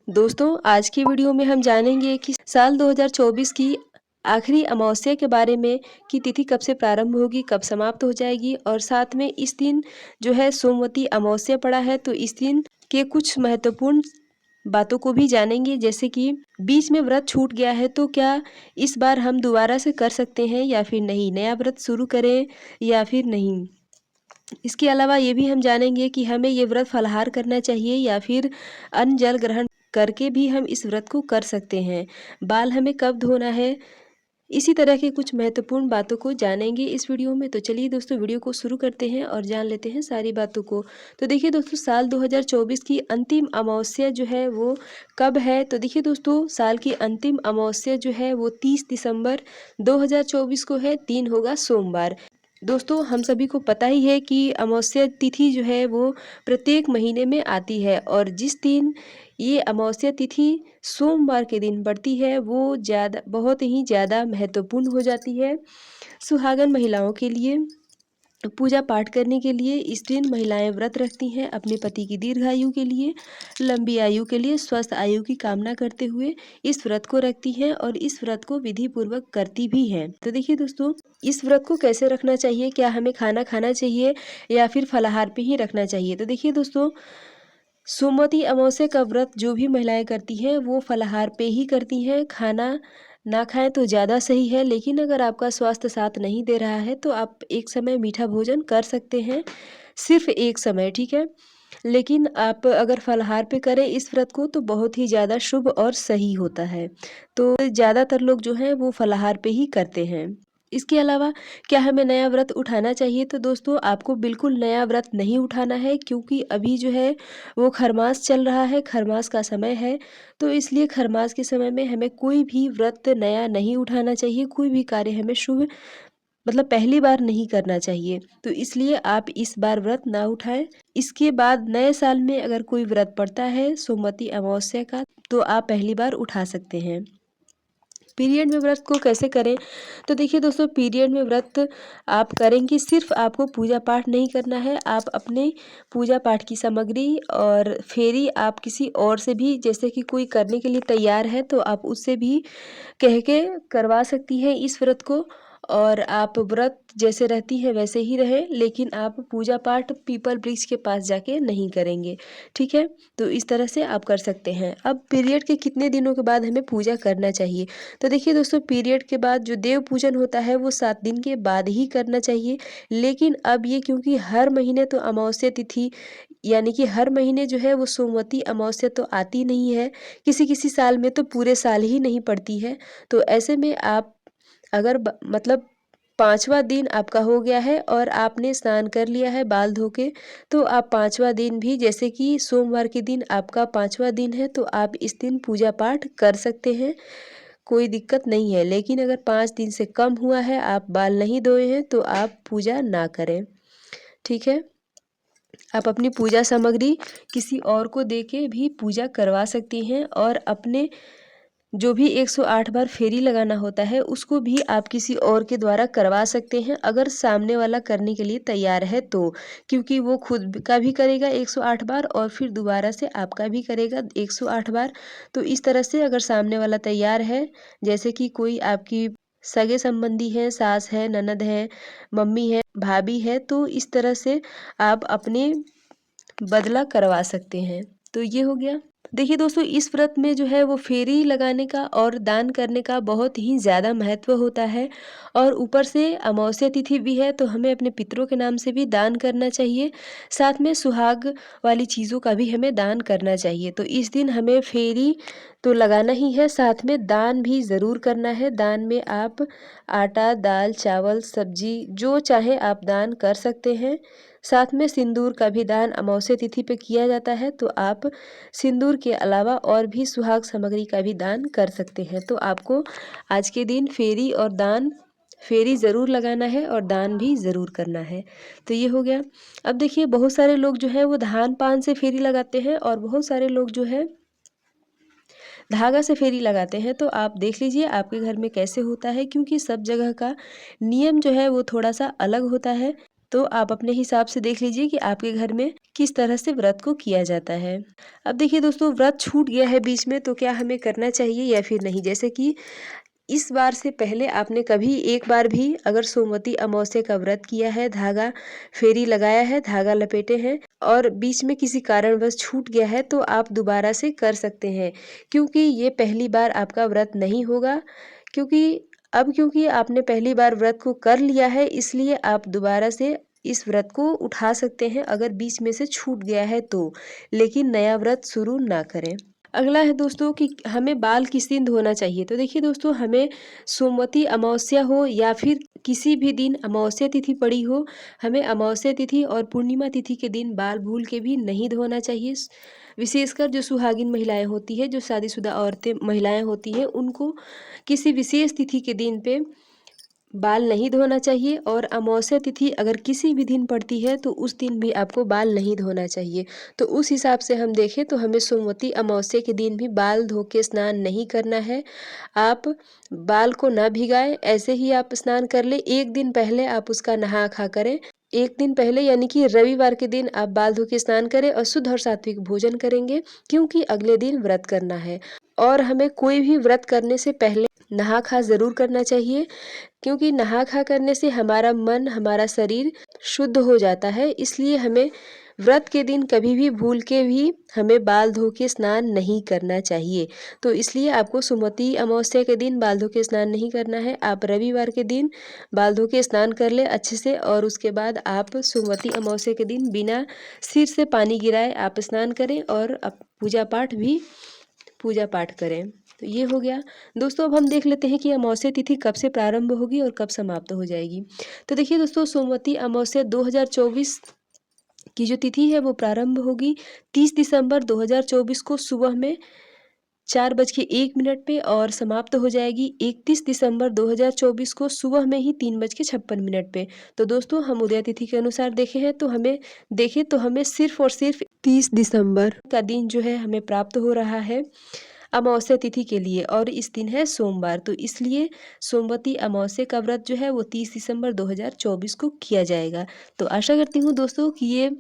दोस्तों आज की वीडियो में हम जानेंगे कि साल 2024 की आखिरी अमावस्या के बारे में कि तिथि कब से प्रारंभ होगी, कब समाप्त हो जाएगी और साथ में इस दिन जो है सोमवती अमावस्या पड़ा है तो इस दिन के कुछ महत्वपूर्ण बातों को भी जानेंगे। जैसे कि बीच में व्रत छूट गया है तो क्या इस बार हम दोबारा से कर सकते हैं या फिर नहीं, नया व्रत शुरू करें या फिर नहीं। इसके अलावा ये भी हम जानेंगे कि हमें ये व्रत फलाहार करना चाहिए या फिर अन्न जल ग्रहण करके भी हम इस व्रत को कर सकते हैं। बाल हमें कब धोना है, इसी तरह के कुछ महत्वपूर्ण बातों को जानेंगे इस वीडियो में। तो चलिए दोस्तों वीडियो को शुरू करते हैं और जान लेते हैं सारी बातों को। तो देखिए दोस्तों साल 2024 की अंतिम अमावस्या जो है वो कब है। तो देखिए दोस्तों साल की अंतिम अमावस्या जो है वो 30 दिसंबर 2024 को है, 3 होगा सोमवार। दोस्तों हम सभी को पता ही है कि अमावस्या तिथि जो है वो प्रत्येक महीने में आती है और जिस दिन ये अमावस्या तिथि सोमवार के दिन पड़ती है वो बहुत ही ज़्यादा महत्वपूर्ण हो जाती है सुहागन महिलाओं के लिए। पूजा पाठ करने के लिए इस दिन महिलाएं व्रत रखती हैं अपने पति की दीर्घायु के लिए, लंबी आयु के लिए, स्वस्थ आयु की कामना करते हुए इस व्रत को रखती हैं और इस व्रत को विधि पूर्वक करती भी हैं। तो देखिए दोस्तों इस व्रत को कैसे रखना चाहिए, क्या हमें खाना खाना चाहिए या फिर फलाहार पे ही रखना चाहिए। तो देखिए दोस्तों सोमवती अमावस्या का व्रत जो भी महिलाएं करती हैं वो फलाहार पे ही करती हैं। खाना ना खाएं तो ज़्यादा सही है, लेकिन अगर आपका स्वास्थ्य साथ नहीं दे रहा है तो आप एक समय मीठा भोजन कर सकते हैं, सिर्फ एक समय, ठीक है। लेकिन आप अगर फलाहार पे करें इस व्रत को तो बहुत ही ज़्यादा शुभ और सही होता है। तो ज़्यादातर लोग जो हैं वो फलाहार पे ही करते हैं। इसके अलावा क्या हमें नया व्रत उठाना चाहिए। तो दोस्तों आपको बिल्कुल नया व्रत नहीं उठाना है क्योंकि अभी जो है वो खरमास चल रहा है, खरमास का समय है। तो इसलिए खरमास के समय में हमें कोई भी व्रत नया नहीं उठाना चाहिए, कोई भी कार्य हमें शुभ मतलब पहली बार नहीं करना चाहिए। तो इसलिए आप इस बार व्रत ना उठाएं। इसके बाद नए साल में अगर कोई व्रत पड़ता है सोमवती अमावस्या का तो आप पहली बार उठा सकते हैं। पीरियड में व्रत को कैसे करें। तो देखिए दोस्तों पीरियड में व्रत आप करेंगे, सिर्फ आपको पूजा पाठ नहीं करना है, आप अपने पूजा पाठ की सामग्री और फेरी आप किसी और से भी, जैसे कि कोई करने के लिए तैयार है तो आप उससे भी कह के करवा सकती हैं इस व्रत को। और आप व्रत जैसे रहती है वैसे ही रहे, लेकिन आप पूजा पाठ पीपल वृक्ष के पास जाके नहीं करेंगे, ठीक है। तो इस तरह से आप कर सकते हैं। अब पीरियड के कितने दिनों के बाद हमें पूजा करना चाहिए। तो देखिए दोस्तों पीरियड के बाद जो देव पूजन होता है वो 7 दिन के बाद ही करना चाहिए। लेकिन अब ये क्योंकि हर महीने तो अमावस्या तिथि यानी कि हर महीने जो है वो सोमवती अमावस्या तो आती नहीं है, किसी किसी साल में तो पूरे साल ही नहीं पड़ती है। तो ऐसे में आप अगर मतलब 5वां दिन आपका हो गया है और आपने स्नान कर लिया है बाल धो के, तो आप 5वां दिन भी, जैसे कि सोमवार के दिन आपका 5वां दिन है तो आप इस दिन पूजा पाठ कर सकते हैं, कोई दिक्कत नहीं है। लेकिन अगर 5 दिन से कम हुआ है, आप बाल नहीं धोए हैं तो आप पूजा ना करें, ठीक है। आप अपनी पूजा सामग्री किसी और को दे के भी पूजा करवा सकती हैं और अपने जो भी 108 बार फेरी लगाना होता है उसको भी आप किसी और के द्वारा करवा सकते हैं, अगर सामने वाला करने के लिए तैयार है तो। क्योंकि वो खुद का भी करेगा 108 बार और फिर दोबारा से आपका भी करेगा 108 बार। तो इस तरह से अगर सामने वाला तैयार है, जैसे कि कोई आपकी सगे संबंधी है, सास है, ननद है, मम्मी है, भाभी है, तो इस तरह से आप अपने बदला करवा सकते हैं। तो ये हो गया। देखिए दोस्तों इस व्रत में जो है वो फेरी लगाने का और दान करने का बहुत ही ज़्यादा महत्व होता है और ऊपर से अमावस्या तिथि भी है तो हमें अपने पितरों के नाम से भी दान करना चाहिए, साथ में सुहाग वाली चीज़ों का भी हमें दान करना चाहिए। तो इस दिन हमें फेरी तो लगाना ही है, साथ में दान भी ज़रूर करना है। दान में आप आटा, दाल, चावल, सब्जी जो चाहे आप दान कर सकते हैं। साथ में सिंदूर का भी दान अमावस्या तिथि पे किया जाता है तो आप सिंदूर के अलावा और भी सुहाग सामग्री का भी दान कर सकते हैं। तो आपको आज के दिन फेरी ज़रूर लगाना है और दान भी ज़रूर करना है। तो ये हो गया। अब देखिए बहुत सारे लोग जो है वो धान पान से फेरी लगाते हैं और बहुत सारे लोग जो है धागा से फेरी लगाते हैं। तो आप देख लीजिए आपके घर में कैसे होता है, क्योंकि सब जगह का नियम जो है वो थोड़ा सा अलग होता है। तो आप अपने हिसाब से देख लीजिए कि आपके घर में किस तरह से व्रत को किया जाता है। अब देखिए दोस्तों, व्रत छूट गया है बीच में तो क्या हमें करना चाहिए या फिर नहीं? जैसे कि इस बार से पहले आपने कभी एक बार भी अगर सोमवती अमावस्या का व्रत किया है, धागा फेरी लगाया है, धागा लपेटे हैं और बीच में किसी कारणवश छूट गया है, तो आप दोबारा से कर सकते हैं, क्योंकि ये पहली बार आपका व्रत नहीं होगा। क्योंकि आपने पहली बार व्रत को कर लिया है, इसलिए आप दोबारा से इस व्रत को उठा सकते हैं अगर बीच में से छूट गया है तो, लेकिन नया व्रत शुरू ना करें। अगला है दोस्तों कि हमें बाल किस दिन धोना चाहिए? तो देखिए दोस्तों, हमें सोमवती अमावस्या हो या फिर किसी भी दिन अमावस्या तिथि पड़ी हो, हमें अमावस्या तिथि और पूर्णिमा तिथि के दिन बाल भूल के भी नहीं धोना चाहिए। विशेषकर जो सुहागिन महिलाएं होती है, जो शादीशुदा औरतें महिलाएं होती हैं, उनको किसी विशेष तिथि के दिन पे बाल नहीं धोना चाहिए। और अमावस्या तिथि अगर किसी भी दिन पड़ती है तो उस दिन भी आपको बाल नहीं धोना चाहिए। तो उस हिसाब से हम देखें तो हमें सोमवती अमावस्या के दिन भी बाल धो के स्नान नहीं करना है। आप बाल को ना भिगाएं, ऐसे ही आप स्नान कर ले। एक दिन पहले आप उसका नहा खा करें। एक दिन पहले यानी कि रविवार के दिन आप बाल धो के स्नान करें और शुद्ध और सात्विक भोजन करेंगे, क्योंकि अगले दिन व्रत करना है। और हमें कोई भी व्रत करने से पहले नहा खा ज़रूर करना चाहिए, क्योंकि नहा खा करने से हमारा मन, हमारा शरीर शुद्ध हो जाता है। इसलिए हमें व्रत के दिन कभी भी भूल के भी हमें बाल धो के स्नान नहीं करना चाहिए। तो इसलिए आपको सोमवती अमावस्या के दिन बाल धो के स्नान नहीं करना है। आप रविवार के दिन बाल धो के स्नान कर ले अच्छे से और उसके बाद आप सोमवती अमावस्या के दिन बिना सिर से पानी गिराए आप स्नान करें और पूजा पाठ करें। तो ये हो गया दोस्तों। अब हम देख लेते हैं कि अमावस्या तिथि कब से प्रारंभ होगी और कब समाप्त हो जाएगी। तो देखिए दोस्तों, सोमवती अमावस्या 2024 की जो तिथि है वो प्रारंभ होगी 30 दिसंबर 2024 को सुबह में 4:01 पे और समाप्त हो जाएगी 31 दिसंबर 2024 को सुबह में ही 3:56 पे। तो दोस्तों, हम उदय तिथि के अनुसार देखें तो हमें सिर्फ और सिर्फ 30 दिसंबर का दिन जो है हमें प्राप्त हो रहा है अमावस्या तिथि के लिए, और इस दिन है सोमवार। तो इसलिए सोमवती अमावस्या का व्रत जो है वो 30 दिसंबर 2024 को किया जाएगा। तो आशा करती हूँ दोस्तों कि ये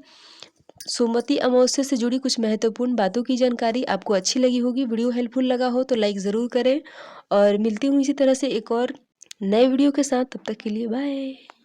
सोमवती अमावस्या से जुड़ी कुछ महत्वपूर्ण बातों की जानकारी आपको अच्छी लगी होगी। वीडियो हेल्पफुल लगा हो तो लाइक ज़रूर करें और मिलती हूँ इसी तरह से एक और नए वीडियो के साथ। तब तक के लिए बाय।